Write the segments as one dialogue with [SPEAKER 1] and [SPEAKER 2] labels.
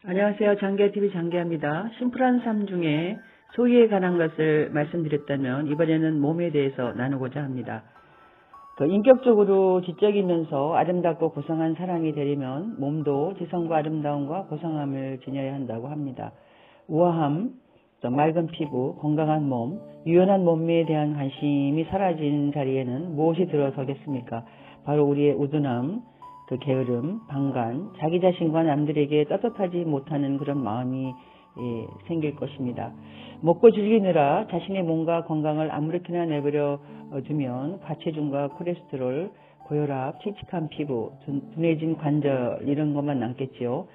[SPEAKER 1] 안녕하세요. 장계TV 장계입니다. 심플한 삶 중에 소위에 관한 것을 말씀드렸다면 이번에는 몸에 대해서 나누고자 합니다. 인격적으로 지적이면서 아름답고 고상한 사람이 되려면 몸도 지성과 아름다움과 고상함을 지녀야 한다고 합니다. 우아함, 또 맑은 피부, 건강한 몸, 유연한 몸매에 대한 관심이 사라진 자리에는 무엇이 들어서겠습니까? 바로 우리의 우둔함, 게으름, 방관, 자기 자신과 남들에게 떳떳하지 못하는 그런 마음이 생길 것입니다. 먹고 즐기느라 자신의 몸과 건강을 아무렇게나 내버려 두면 과체중과 콜레스테롤, 고혈압, 칙칙한 피부, 둔해진 관절 이런 것만 남겠지요.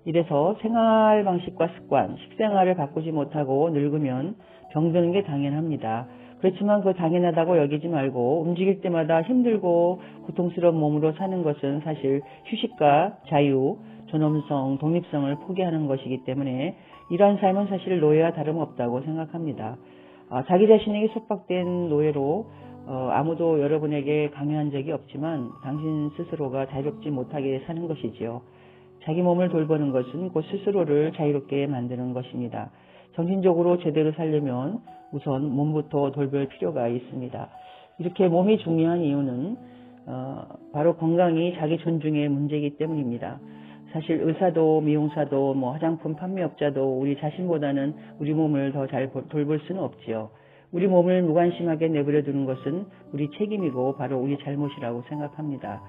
[SPEAKER 1] 이래서 생활 방식과 습관, 식생활을 바꾸지 못하고 늙으면 병드는 게 당연합니다. 그렇지만 그 당연하다고 여기지 말고 움직일 때마다 힘들고 고통스러운 몸으로 사는 것은 사실 휴식과 자유, 존엄성, 독립성을 포기하는 것이기 때문에 이러한 삶은 사실 노예와 다름없다고 생각합니다. 자기 자신에게 속박된 노예로 아무도 여러분에게 강요한 적이 없지만 당신 스스로가 자유롭지 못하게 사는 것이지요. 자기 몸을 돌보는 것은 곧 스스로를 자유롭게 만드는 것입니다. 정신적으로 제대로 살려면 우선 몸부터 돌볼 필요가 있습니다. 이렇게 몸이 중요한 이유는 바로 건강이 자기 존중의 문제이기 때문입니다. 사실 의사도 미용사도 화장품 판매업자도 우리 자신보다는 우리 몸을 더 잘 돌볼 수는 없지요. 우리 몸을 무관심하게 내버려 두는 것은 우리 책임이고 바로 우리 잘못이라고 생각합니다.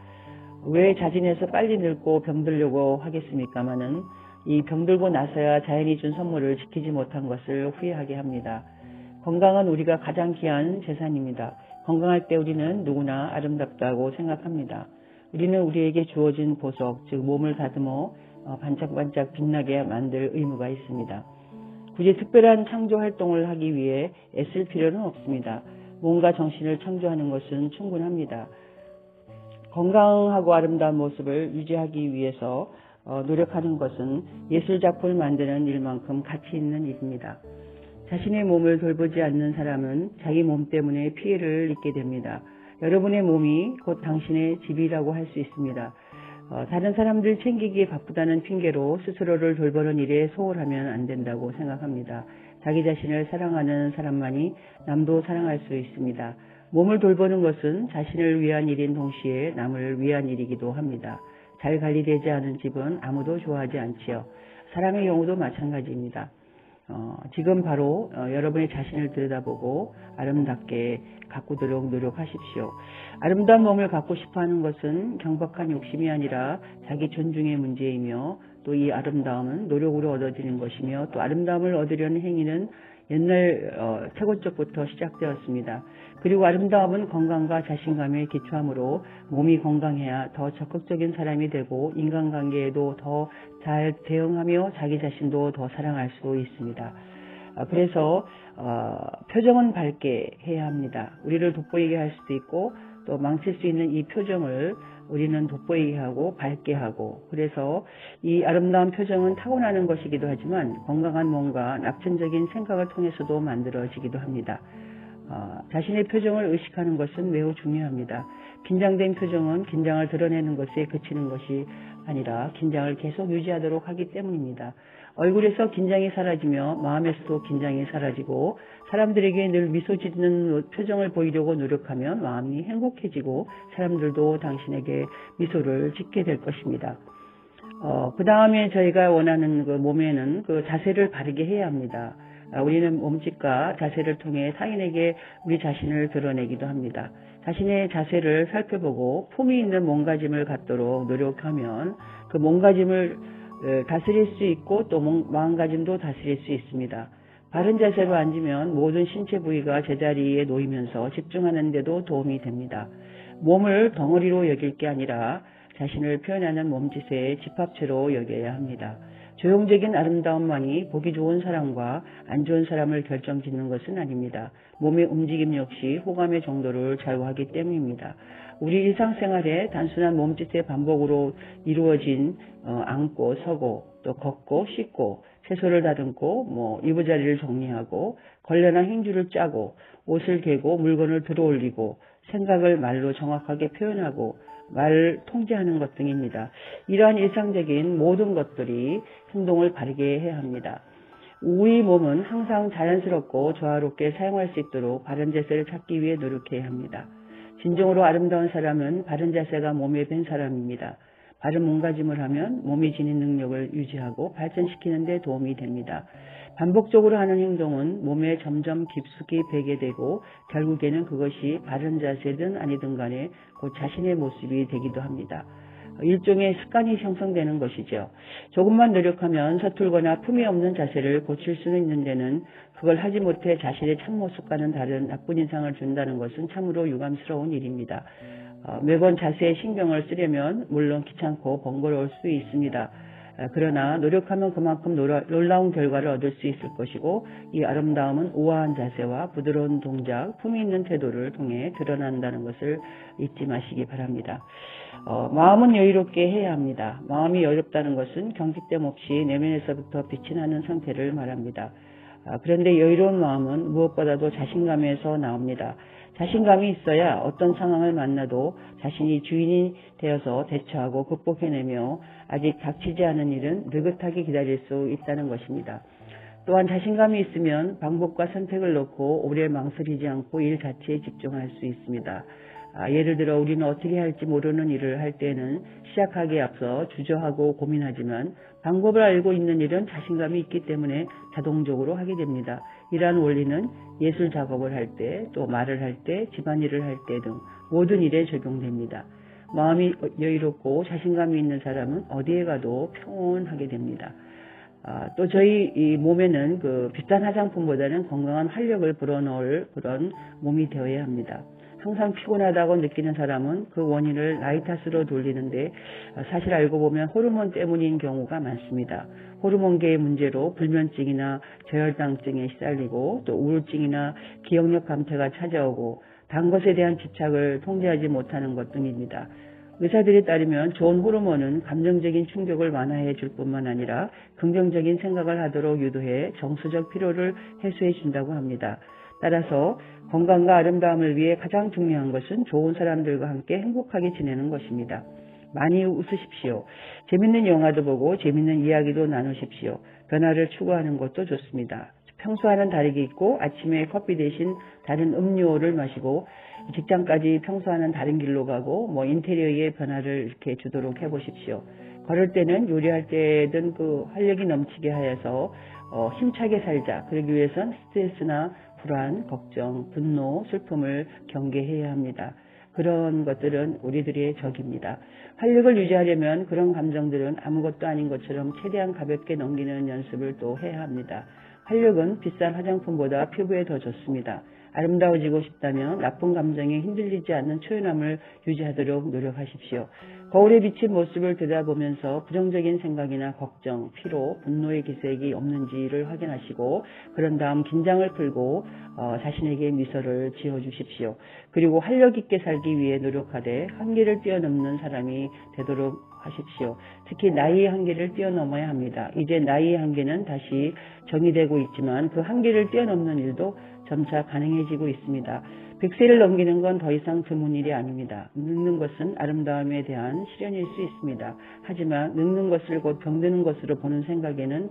[SPEAKER 1] 왜 자진해서 빨리 늙고 병들려고 하겠습니까마는 이 병들고 나서야 자연이 준 선물을 지키지 못한 것을 후회하게 합니다. 건강은 우리가 가장 귀한 재산입니다. 건강할 때 우리는 누구나 아름답다고 생각합니다. 우리는 우리에게 주어진 보석, 즉 몸을 다듬어 반짝반짝 빛나게 만들 의무가 있습니다. 굳이 특별한 창조 활동을 하기 위해 애쓸 필요는 없습니다. 몸과 정신을 창조하는 것은 충분합니다. 건강하고 아름다운 모습을 유지하기 위해서 노력하는 것은 예술작품을 만드는 일만큼 가치 있는 일입니다. 자신의 몸을 돌보지 않는 사람은 자기 몸 때문에 피해를 입게 됩니다. 여러분의 몸이 곧 당신의 집이라고 할 수 있습니다. 다른 사람들 챙기기에 바쁘다는 핑계로 스스로를 돌보는 일에 소홀하면 안 된다고 생각합니다. 자기 자신을 사랑하는 사람만이 남도 사랑할 수 있습니다. 몸을 돌보는 것은 자신을 위한 일인 동시에 남을 위한 일이기도 합니다. 잘 관리되지 않은 집은 아무도 좋아하지 않지요. 사람의 경우도 마찬가지입니다. 지금 바로 여러분의 자신을 들여다보고 아름답게 가꾸도록 노력하십시오. 아름다운 몸을 갖고 싶어하는 것은 경박한 욕심이 아니라 자기 존중의 문제이며 또 이 아름다움은 노력으로 얻어지는 것이며 또 아름다움을 얻으려는 행위는 옛날 태고적부터 시작되었습니다. 그리고 아름다움은 건강과 자신감에 기초하므로 몸이 건강해야 더 적극적인 사람이 되고 인간관계에도 더 잘 대응하며 자기 자신도 더 사랑할 수 있습니다. 그래서 표정은 밝게 해야 합니다. 우리를 돋보이게 할 수도 있고 또 망칠 수 있는 이 표정을 우리는 돋보이게 하고 밝게 하고, 그래서 이 아름다운 표정은 타고나는 것이기도 하지만 건강한 몸과 낙천적인 생각을 통해서도 만들어지기도 합니다. 자신의 표정을 의식하는 것은 매우 중요합니다. 긴장된 표정은 긴장을 드러내는 것에 그치는 것이 아니라 긴장을 계속 유지하도록 하기 때문입니다. 얼굴에서 긴장이 사라지며 마음에서도 긴장이 사라지고 사람들에게 늘 미소 짓는 표정을 보이려고 노력하면 마음이 행복해지고 사람들도 당신에게 미소를 짓게 될 것입니다. 그 다음에 저희가 원하는 그 몸에는 그 자세를 바르게 해야 합니다. 우리는 몸짓과 자세를 통해 타인에게 우리 자신을 드러내기도 합니다. 자신의 자세를 살펴보고 품위 있는 몸가짐을 갖도록 노력하면 그 몸가짐을 다스릴 수 있고 또 마음가짐도 다스릴 수 있습니다. 바른 자세로 앉으면 모든 신체 부위가 제자리에 놓이면서 집중하는 데도 도움이 됩니다. 몸을 덩어리로 여길 게 아니라 자신을 표현하는 몸짓의 집합체로 여겨야 합니다. 조형적인 아름다움만이 보기 좋은 사람과 안 좋은 사람을 결정짓는 것은 아닙니다. 몸의 움직임 역시 호감의 정도를 좌우하기 때문입니다. 우리 일상생활에 단순한 몸짓의 반복으로 이루어진 앉고 서고 또 걷고 씻고 채소를 다듬고 이부자리를 정리하고 걸레나 행주를 짜고 옷을 개고 물건을 들어올리고 생각을 말로 정확하게 표현하고 말 통제하는 것 등입니다. 이러한 일상적인 모든 것들이 행동을 바르게 해야 합니다. 우리 몸은 항상 자연스럽고 조화롭게 사용할 수 있도록 바른 자세를 찾기 위해 노력해야 합니다. 진정으로 아름다운 사람은 바른 자세가 몸에 밴 사람입니다. 바른 몸가짐을 하면 몸이 지닌 능력을 유지하고 발전시키는 데 도움이 됩니다. 반복적으로 하는 행동은 몸에 점점 깊숙이 배게 되고 결국에는 그것이 바른 자세든 아니든 간에 곧 자신의 모습이 되기도 합니다. 일종의 습관이 형성되는 것이죠. 조금만 노력하면 서툴거나 품이 없는 자세를 고칠 수는 있는 데는 그걸 하지 못해 자신의 참모습과는 다른 나쁜 인상을 준다는 것은 참으로 유감스러운 일입니다. 매번 자세에 신경을 쓰려면 물론 귀찮고 번거로울 수 있습니다. 그러나 노력하면 그만큼 놀라운 결과를 얻을 수 있을 것이고 이 아름다움은 우아한 자세와 부드러운 동작, 품위 있는 태도를 통해 드러난다는 것을 잊지 마시기 바랍니다. 마음은 여유롭게 해야 합니다. 마음이 여유롭다는 것은 경직됨 없이 내면에서부터 빛이 나는 상태를 말합니다. 그런데 여유로운 마음은 무엇보다도 자신감에서 나옵니다. 자신감이 있어야 어떤 상황을 만나도 자신이 주인이 되어서 대처하고 극복해내며 아직 닥치지 않은 일은 느긋하게 기다릴 수 있다는 것입니다. 또한 자신감이 있으면 방법과 선택을 놓고 오래 망설이지 않고 일 자체에 집중할 수 있습니다. 예를 들어 우리는 어떻게 할지 모르는 일을 할 때는 시작하기에 앞서 주저하고 고민하지만 방법을 알고 있는 일은 자신감이 있기 때문에 자동적으로 하게 됩니다. 이러한 원리는 예술 작업을 할 때, 또 말을 할 때, 집안일을 할 때 등 모든 일에 적용됩니다. 마음이 여유롭고 자신감이 있는 사람은 어디에 가도 평온하게 됩니다. 또 저희 이 몸에는 그 비싼 화장품보다는 건강한 활력을 불어넣을 그런 몸이 되어야 합니다. 항상 피곤하다고 느끼는 사람은 그 원인을 나이 탓으로 돌리는데 사실 알고 보면 호르몬 때문인 경우가 많습니다. 호르몬계의 문제로 불면증이나 저혈당증에 시달리고 또 우울증이나 기억력 감퇴가 찾아오고 단 것에 대한 집착을 통제하지 못하는 것 등입니다. 의사들에 따르면 좋은 호르몬은 감정적인 충격을 완화해 줄 뿐만 아니라 긍정적인 생각을 하도록 유도해 정서적 피로를 해소해 준다고 합니다. 따라서 건강과 아름다움을 위해 가장 중요한 것은 좋은 사람들과 함께 행복하게 지내는 것입니다. 많이 웃으십시오. 재밌는 영화도 보고 재밌는 이야기도 나누십시오. 변화를 추구하는 것도 좋습니다. 평소와는 다르게 있고 아침에 커피 대신 다른 음료를 마시고 직장까지 평소와는 다른 길로 가고 인테리어에 변화를 이렇게 주도록 해보십시오. 걸을 때는 요리할 때든 그 활력이 넘치게 하여서 힘차게 살자. 그러기 위해선 스트레스나 불안, 걱정, 분노, 슬픔을 경계해야 합니다. 그런 것들은 우리들의 적입니다. 활력을 유지하려면 그런 감정들은 아무것도 아닌 것처럼 최대한 가볍게 넘기는 연습을 또 해야 합니다. 활력은 비싼 화장품보다 피부에 더 좋습니다. 아름다워지고 싶다면 나쁜 감정에 흔들리지 않는 초연함을 유지하도록 노력하십시오. 거울에 비친 모습을 들여다보면서 부정적인 생각이나 걱정, 피로, 분노의 기색이 없는지를 확인하시고 그런 다음 긴장을 풀고 자신에게 미소를 지어주십시오. 그리고 활력 있게 살기 위해 노력하되 한계를 뛰어넘는 사람이 되도록 하십시오. 특히 나이의 한계를 뛰어넘어야 합니다. 이제 나이의 한계는 다시 정의되고 있지만 그 한계를 뛰어넘는 일도 점차 가능해지고 있습니다. 100세를 넘기는 건 더 이상 드문 일이 아닙니다. 늙는 것은 아름다움에 대한 시련일 수 있습니다. 하지만 늙는 것을 곧 병드는 것으로 보는 생각에는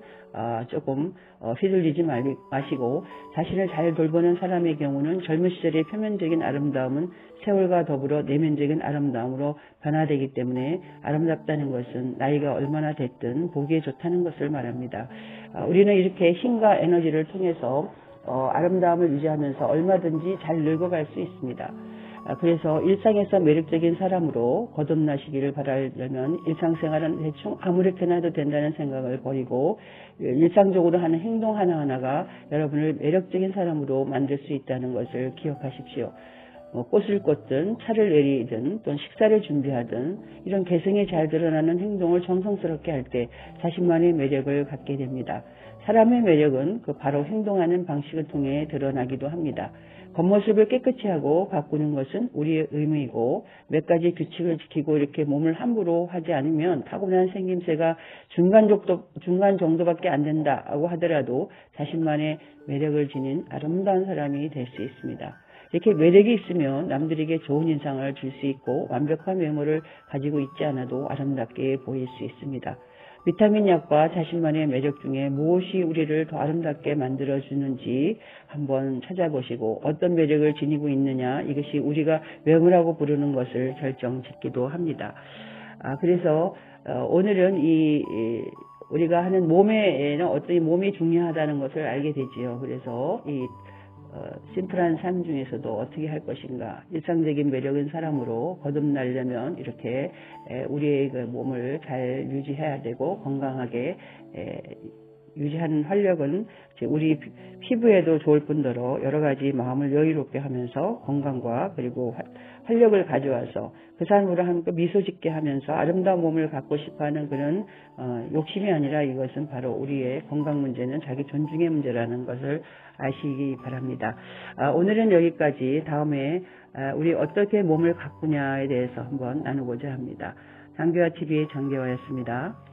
[SPEAKER 1] 조금 휘둘리지 마시고 자신을 잘 돌보는 사람의 경우는 젊은 시절의 표면적인 아름다움은 세월과 더불어 내면적인 아름다움으로 변화되기 때문에 아름답다는 것은 나이가 얼마나 됐든 보기에 좋다는 것을 말합니다. 우리는 이렇게 힘과 에너지를 통해서 아름다움을 유지하면서 얼마든지 잘 늙어갈 수 있습니다. 그래서 일상에서 매력적인 사람으로 거듭나시기를 바라려면 일상생활은 대충 아무렇게나 해도 된다는 생각을 버리고 일상적으로 하는 행동 하나하나가 여러분을 매력적인 사람으로 만들 수 있다는 것을 기억하십시오. 꽃을 꽂든 차를 내리든 또는 식사를 준비하든 이런 개성이 잘 드러나는 행동을 정성스럽게 할 때 자신만의 매력을 갖게 됩니다. 사람의 매력은 바로 행동하는 방식을 통해 드러나기도 합니다. 겉모습을 깨끗이 하고 가꾸는 것은 우리의 의무이고 몇 가지 규칙을 지키고 이렇게 몸을 함부로 하지 않으면 타고난 생김새가 중간 정도밖에 안 된다고 하더라도 자신만의 매력을 지닌 아름다운 사람이 될 수 있습니다. 이렇게 매력이 있으면 남들에게 좋은 인상을 줄 수 있고 완벽한 외모를 가지고 있지 않아도 아름답게 보일 수 있습니다. 비타민 약과 자신만의 매력 중에 무엇이 우리를 더 아름답게 만들어주는지 한번 찾아보시고 어떤 매력을 지니고 있느냐, 이것이 우리가 외모라고 부르는 것을 결정짓기도 합니다. 그래서 오늘은 우리가 하는 몸에는 어떤 몸이 중요하다는 것을 알게 되지요. 그래서 심플한 삶 중에서도 어떻게 할 것인가, 일상적인 매력은 사람으로 거듭나려면 이렇게 우리의 그 몸을 잘 유지해야 되고 건강하게 유지하는 활력은 우리 피부에도 좋을 뿐더러 여러 가지 마음을 여유롭게 하면서 건강과 그리고 활력을 가져와서 그 사람으로 함께 미소 짓게 하면서 아름다운 몸을 갖고 싶어하는 그런 욕심이 아니라 이것은 바로 우리의 건강 문제는 자기 존중의 문제라는 것을 아시기 바랍니다. 오늘은 여기까지. 다음에 우리 어떻게 몸을 가꾸냐에 대해서 한번 나누고자 합니다. 장교와 TV의 장교화였습니다.